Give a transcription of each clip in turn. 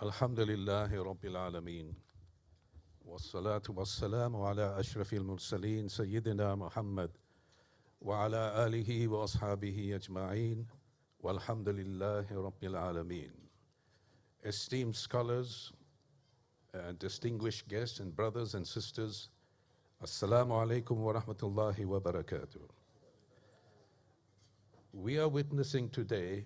Alhamdulillahi Rabbil Alameen. Wassalatu wassalamu ala ashrafil mursaleen Sayyidina Muhammad wa ala alihi wa ashabihi ajma'een. Walhamdulillahi Rabbil Alameen. Esteemed scholars, distinguished guests and brothers and sisters, Assalamu alaikum wa rahmatullahi wa barakatuh. We are witnessing today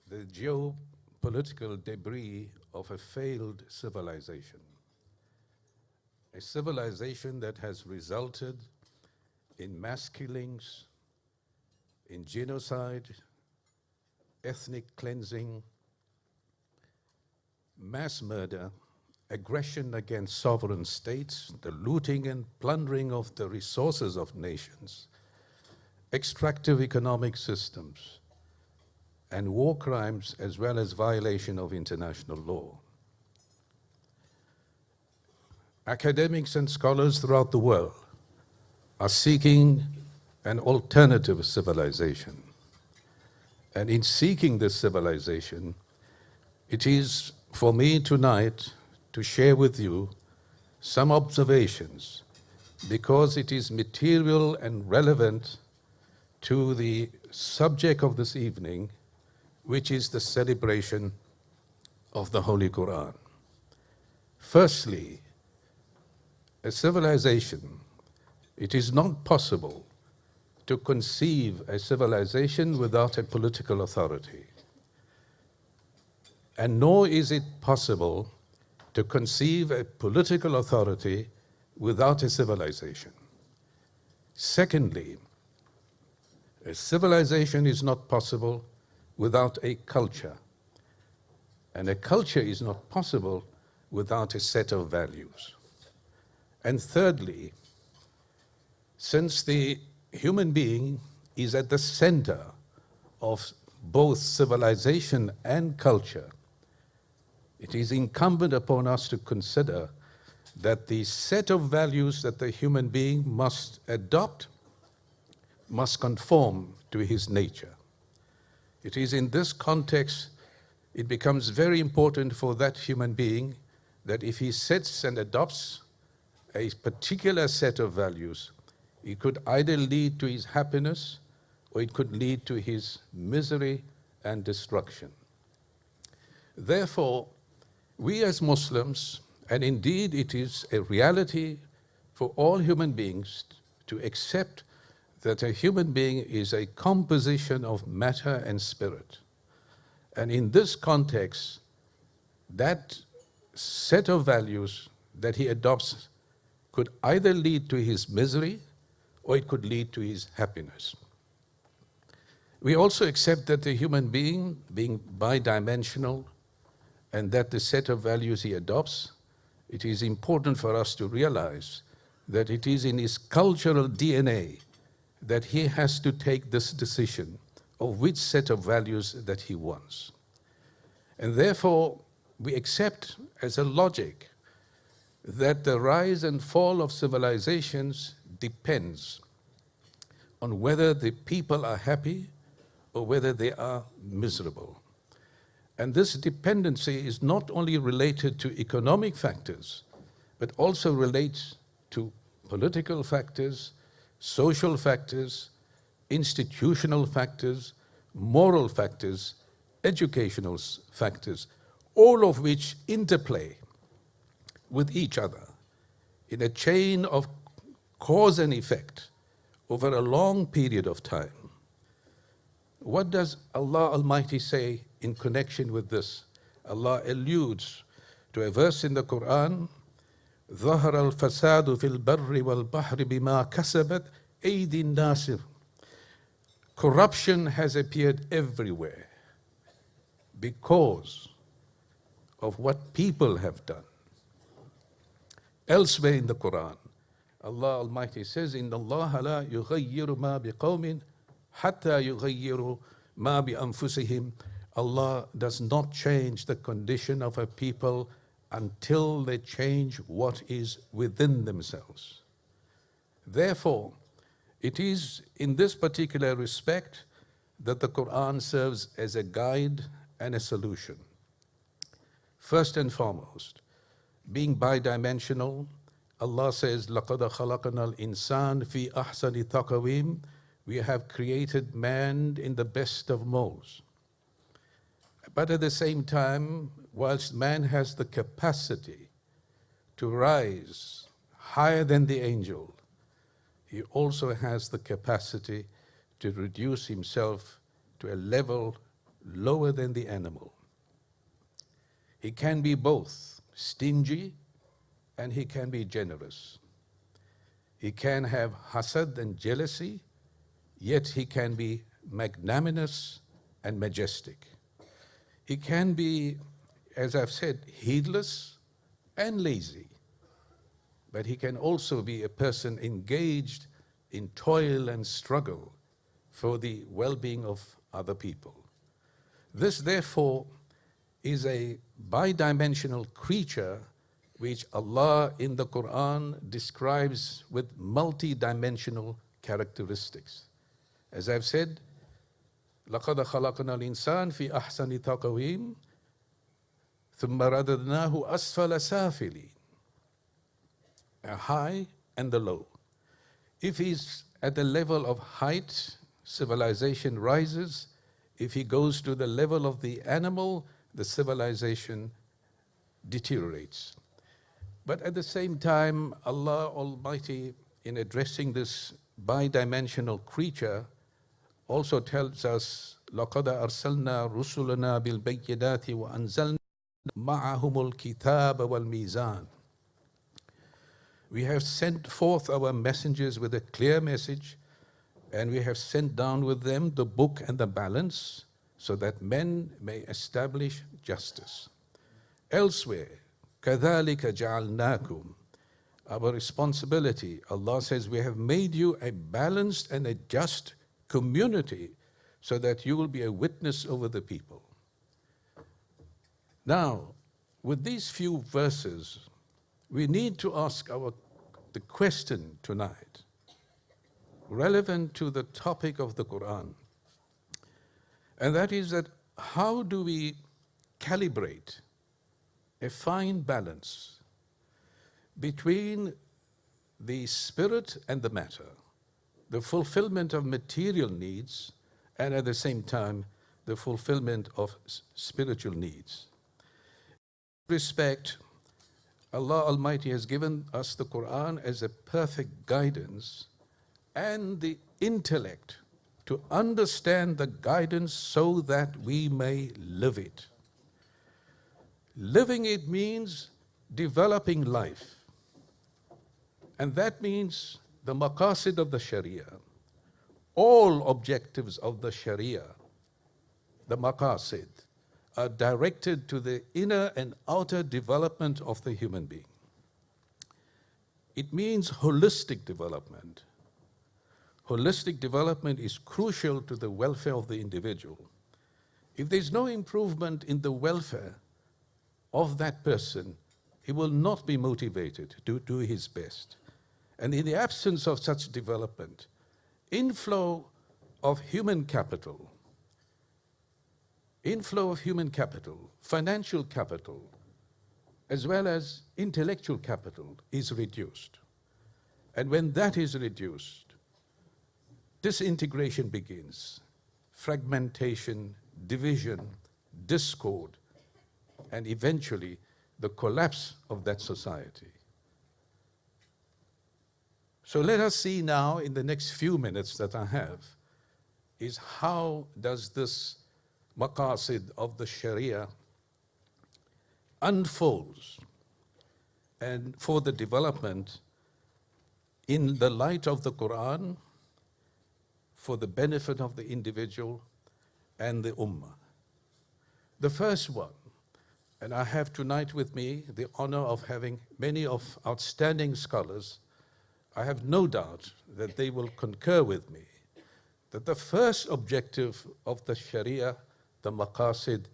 the geopolitical debris of a failed civilization. A civilization that has resulted in mass killings, in genocide, ethnic cleansing, mass murder, aggression against sovereign states, the looting and plundering of the resources of nations, extractive economic systems, and war crimes as well as violation of international law. Academics and scholars throughout the world are seeking an alternative civilization. And in seeking this civilization, it is for me tonight to share with you some observations because it is material and relevant to the subject of this evening, which is the celebration of the Holy Quran. Firstly, a civilization, it is not possible to conceive a civilization without a political authority. And nor is it possible to conceive a political authority without a civilization. Secondly, a civilization is not possible without a culture. And a culture is not possible without a set of values. And thirdly, since the human being is at the center of both civilization and culture, it is incumbent upon us to consider that the set of values that the human being must adopt must conform to his nature. It is in this context, it becomes very important for that human being that if he sets and adopts a particular set of values, it could either lead to his happiness or it could lead to his misery and destruction. Therefore, we as Muslims, and indeed it is a reality for all human beings to accept that a human being is a composition of matter and spirit. And in this context, that set of values that he adopts could either lead to his misery or it could lead to his happiness. We also accept that the human being bidimensional, and that the set of values he adopts, it is important for us to realize that it is in his cultural DNA that he has to take this decision of which set of values that he wants. And therefore, we accept as a logic that the rise and fall of civilizations depends on whether the people are happy or whether they are miserable. And this dependency is not only related to economic factors, but also relates to political factors, social factors, institutional factors, moral factors, educational factors, all of which interplay with each other in a chain of cause and effect over a long period of time. What does Allah Almighty say in connection with this? Allah alludes to a verse in the Quran, ظهر الفساد في البر والبحر بما كسبت أيدي الناس. Corruption has appeared everywhere because of what people have done. Elsewhere in the Quran, Allah Almighty says, إن الله لا يغير ما بقوم حتى يغيروا ما بأنفسهم. Allah does not change the condition of a people until they change what is within themselves. Therefore, it is in this particular respect that the Quran serves as a guide and a solution. First and foremost, being bidimensional, Allah says, لَقَدْ خَلَقْنَا الْإِنسَانَ فِي أَحْسَنِ تَقْوِيمٍ. We have created man in the best of molds. But at the same time, whilst man has the capacity to rise higher than the angel, he also has the capacity to reduce himself to a level lower than the animal. He can be both stingy and he can be generous. He can have hasad and jealousy, yet he can be magnanimous and majestic. He can be, as I've said, heedless and lazy, but he can also be a person engaged in toil and struggle for the well-being of other people. This, therefore, is a bidimensional creature which Allah in the Quran describes with multidimensional characteristics. As I've said, لَقَدْ خَلَقْنَا الْإِنسَانَ فِي أَحْسَنِ تَقْوِيمٍ ثُمَّ رَدَدْنَاهُ أَسْفَلَ سَافِلِينَ. A high and the low. If he's at the level of height, civilization rises. If he goes to the level of the animal, the civilization deteriorates. But at the same time, Allah Almighty, in addressing this bidimensional creature, also tells us, لَقَدْ أَرْسَلْنَا رُسُلَنَا بِالْبَيِّنَاتِ وَأَنزَلْنَا مَعَهُمُ الْكِتَابَ وَالْمِيزَانَ. We have sent forth our messengers with a clear message, and we have sent down with them the book and the balance, so that men may establish justice. Elsewhere, كَذَلِكَ جَعَلْنَاكُمْ. Our responsibility, Allah says, we have made you a balanced and a just community so that you will be a witness over the people. Now, with these few verses, we need to ask the question tonight, relevant to the topic of the Quran, and that is that how do we calibrate a fine balance between the spirit and the matter, the fulfillment of material needs, and at the same time, the fulfillment of spiritual needs. In respect, Allah Almighty has given us the Quran as a perfect guidance and the intellect to understand the guidance so that we may live it. Living it means developing life. And that means the maqasid of the Sharia, all objectives of the Sharia, the maqasid, are directed to the inner and outer development of the human being. It means holistic development. Holistic development is crucial to the welfare of the individual. If there's no improvement in the welfare of that person, he will not be motivated to do his best. And in the absence of such development, inflow of human capital, financial capital, as well as intellectual capital is reduced. And when that is reduced, disintegration begins, fragmentation, division, discord, and eventually the collapse of that society. So let us see now, in the next few minutes that I have, is how does this maqasid of the Sharia unfolds and for the development in the light of the Quran, for the benefit of the individual and the ummah. The first one, and I have tonight with me the honor of having many of outstanding scholars. I have no doubt that they will concur with me that the first objective of the Sharia, the maqasid,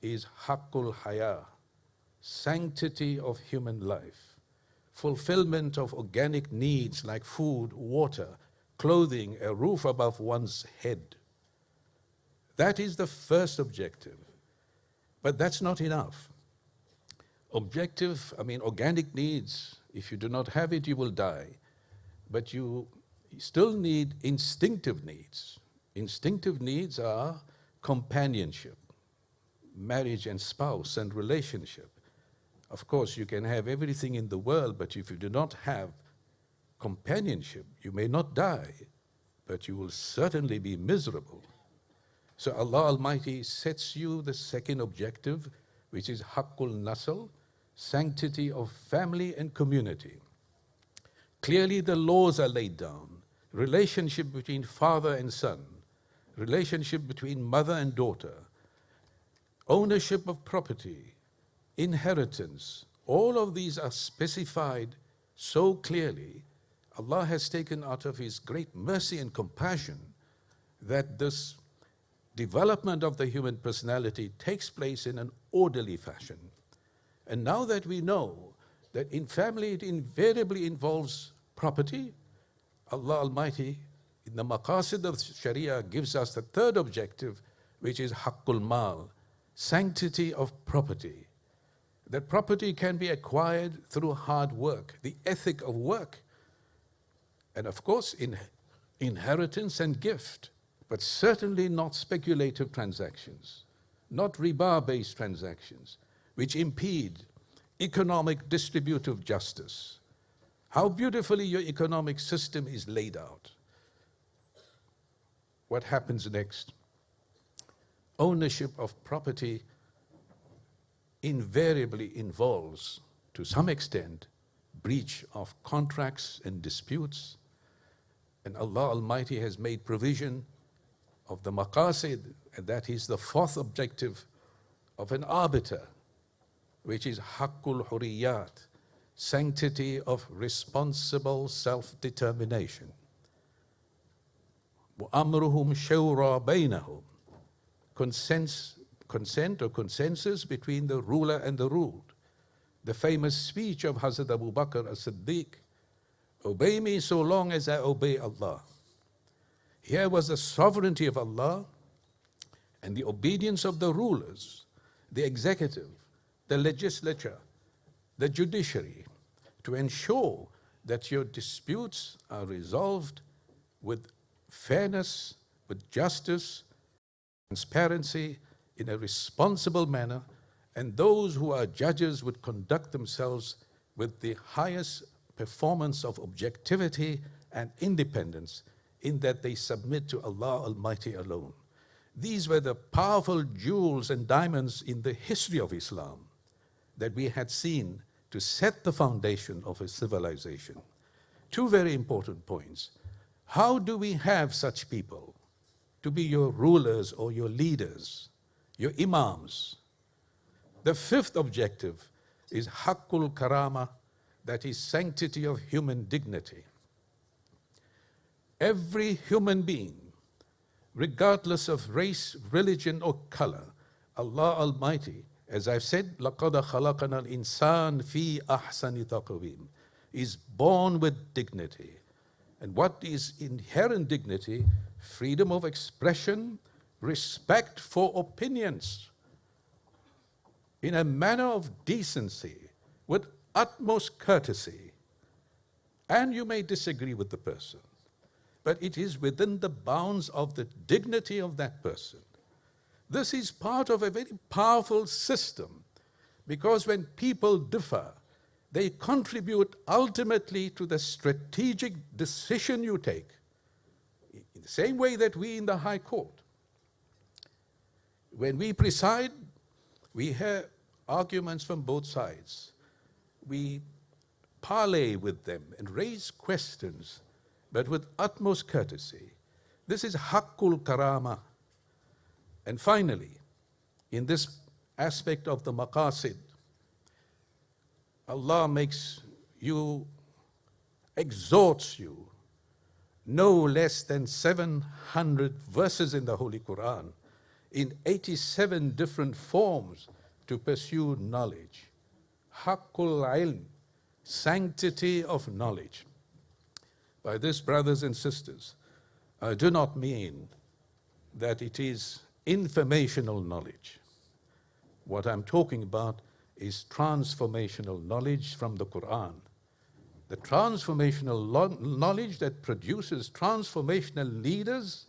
is haqqul haya, sanctity of human life, fulfillment of organic needs like food, water, clothing, a roof above one's head. That is the first objective. But that's not enough. Objective, I mean, organic needs, if you do not have it, you will die. But you still need instinctive needs. Instinctive needs are companionship, marriage and spouse and relationship. Of course, you can have everything in the world, but if you do not have companionship, you may not die, but you will certainly be miserable. So Allah Almighty sets you the second objective, which is Haqqul Nasl, sanctity of family and community. Clearly the laws are laid down. Relationship between father and son, relationship between mother and daughter, ownership of property, inheritance, all of these are specified so clearly. Allah has taken out of His great mercy and compassion that this development of the human personality takes place in an orderly fashion. And now that we know that in family it invariably involves property, Allah Almighty in the maqasid of Sharia gives us the third objective, which is Haqqul Mal, sanctity of property. That property can be acquired through hard work, the ethic of work, and of course inheritance and gift, but certainly not speculative transactions, not riba-based transactions, which impede economic distributive justice. How beautifully your economic system is laid out. What happens next? Ownership of property invariably involves, to some extent, breach of contracts and disputes. And Allah Almighty has made provision of the maqasid, and that is the fourth objective of an arbiter, which is Haqqul Huriyat, sanctity of responsible self-determination. وَأَمْرُهُمْ شَوْرَى بَيْنَهُمْ, consent or consensus between the ruler and the ruled. The famous speech of Hazrat Abu Bakr as-Siddiq, obey me so long as I obey Allah. Here was the sovereignty of Allah and the obedience of the rulers, the executive, the legislature, the judiciary, to ensure that your disputes are resolved with fairness, with justice, transparency, in a responsible manner, and those who are judges would conduct themselves with the highest performance of objectivity and independence, in that they submit to Allah Almighty alone. These were the powerful jewels and diamonds in the history of Islam that we had seen to set the foundation of a civilization. Two very important points. How do we have such people to be your rulers or your leaders, your imams? The fifth objective is Haqqul Karama, that is sanctity of human dignity. Every human being, regardless of race, religion, or color, Allah Almighty, as I've said, لَقَدْ خَلَقَنَا الْإِنسَانَ فِي أَحْسَنِ تَقْوِيمٍ, is born with dignity. And what is inherent dignity? Freedom of expression, respect for opinions, in a manner of decency, with utmost courtesy. And you may disagree with the person, but it is within the bounds of the dignity of that person. This is part of a very powerful system, because when people differ, they contribute ultimately to the strategic decision you take. In the same way that we in the High Court, when we preside, we hear arguments from both sides. We parley with them and raise questions, but with utmost courtesy. This is Haqqul Karama. And finally, in this aspect of the maqasid, Allah makes you, exhorts you, no less than 700 verses in the Holy Quran, in 87 different forms, to pursue knowledge. Haqqul Ilm, sanctity of knowledge. By this, brothers and sisters, I do not mean that it is informational knowledge. What I'm talking about is transformational knowledge from the Quran. The transformational knowledge that produces transformational leaders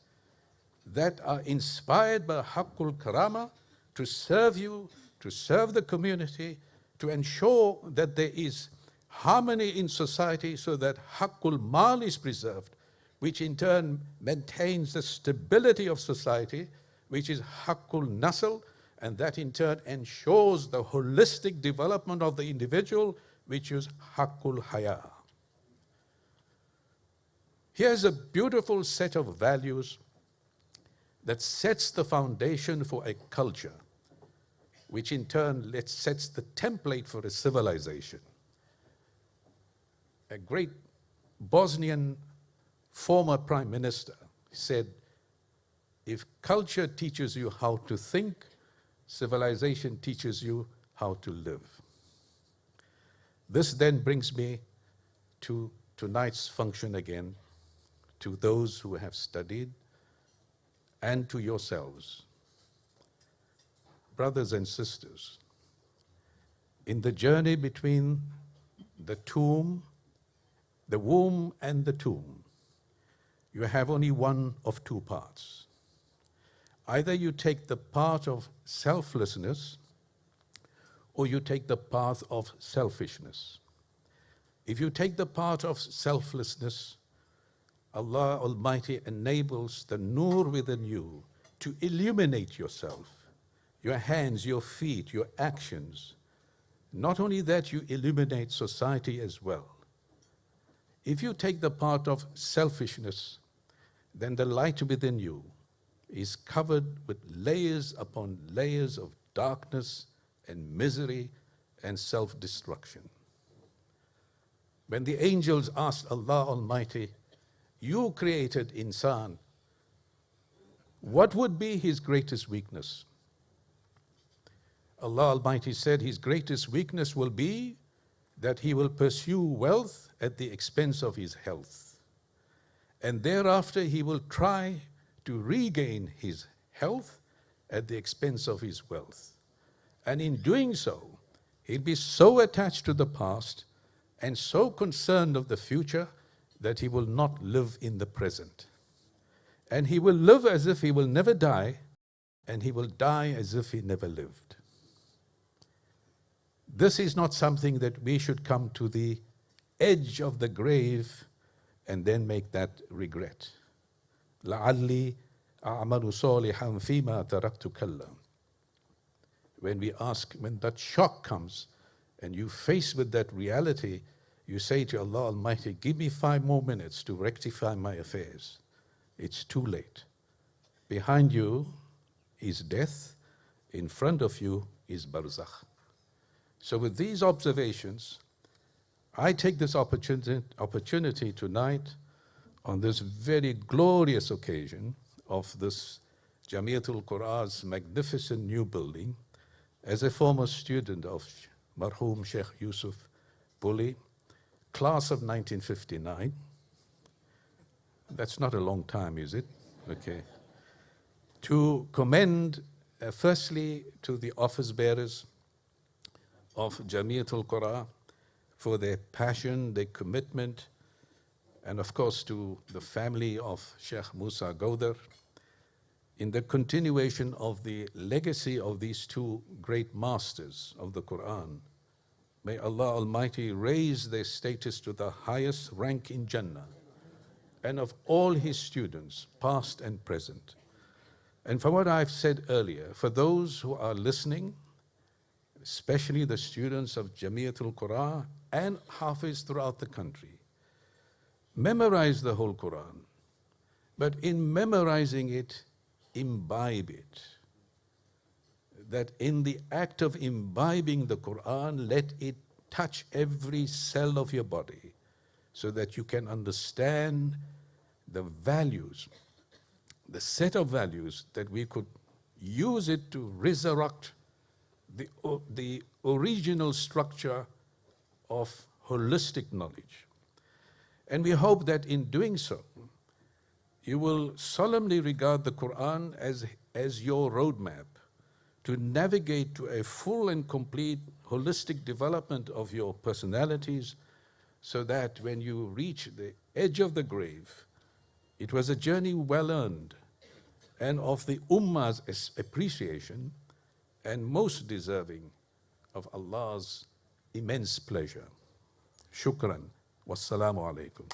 that are inspired by Haqqul Karama to serve you, to serve the community, to ensure that there is harmony in society so that Haqqul Mal is preserved, which in turn maintains the stability of society, which is Haqqul Nasl, and that in turn ensures the holistic development of the individual, which is Haqqul Haya. Here's a beautiful set of values that sets the foundation for a culture, which in turn sets the template for a civilization. A great Bosnian former prime minister said, if culture teaches you how to think, civilization teaches you how to live. This then brings me to tonight's function again, to those who have studied and to yourselves. Brothers and sisters, in the journey between the womb and the tomb, you have only one of two paths. Either you take the path of selflessness or you take the path of selfishness. If you take the path of selflessness, Allah Almighty enables the nur within you to illuminate yourself, your hands, your feet, your actions. Not only that, you illuminate society as well. If you take the path of selfishness, then the light within you is covered with layers upon layers of darkness and misery and self-destruction. When the angels asked Allah Almighty, you created insan, what would be his greatest weakness? Allah Almighty said his greatest weakness will be that he will pursue wealth at the expense of his health. And thereafter he will try to regain his health at the expense of his wealth. And in doing so, he'll be so attached to the past and so concerned of the future that he will not live in the present. And he will live as if he will never die, and he will die as if he never lived. This is not something that we should come to the edge of the grave and then make that regret. لَعَلِّي أَعْمَلُ صَالِحًا فِي مَا تَرَكْتُ كَلًّا. When we ask, when that shock comes and you face with that reality, you say to Allah Almighty, give me 5 more minutes to rectify my affairs. It's too late. Behind you is death. In front of you is barzakh. So with these observations, I take this opportunity tonight on this very glorious occasion of this Jamiatul Qur'an's magnificent new building as a former student of Marhum Sheikh Yusuf Puli, class of 1959. That's not a long time, is it? Okay. To commend, firstly, to the office bearers of Jamiatul Qur'an for their passion, their commitment, and of course to the family of Sheikh Musa Gaudar in the continuation of the legacy of these two great masters of the Quran. May Allah Almighty raise their status to the highest rank in Jannah, and of all his students, past and present. And for what I've said earlier, for those who are listening, especially the students of Jamiatul Quran and Hafiz throughout the country, memorize the whole Quran, but in memorizing it, imbibe it. That in the act of imbibing the Quran, let it touch every cell of your body so that you can understand the values, the set of values that we could use it to resurrect the original structure of holistic knowledge. And we hope that in doing so, you will solemnly regard the Quran as your roadmap to navigate to a full and complete holistic development of your personalities, so that when you reach the edge of the grave, it was a journey well earned and of the Ummah's appreciation and most deserving of Allah's immense pleasure. Shukran. Wassalamu alaikum.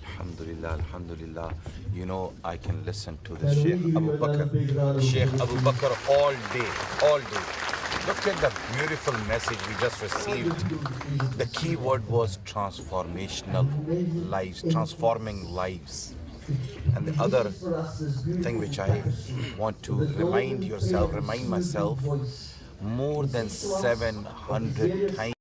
Alhamdulillah, Alhamdulillah. You know, I can listen to the Sheikh Abu Bakr all day, all day. Look at the beautiful message we just received. The key word was transformational lives, transforming lives. And the other thing which I want to remind myself, more than 700 times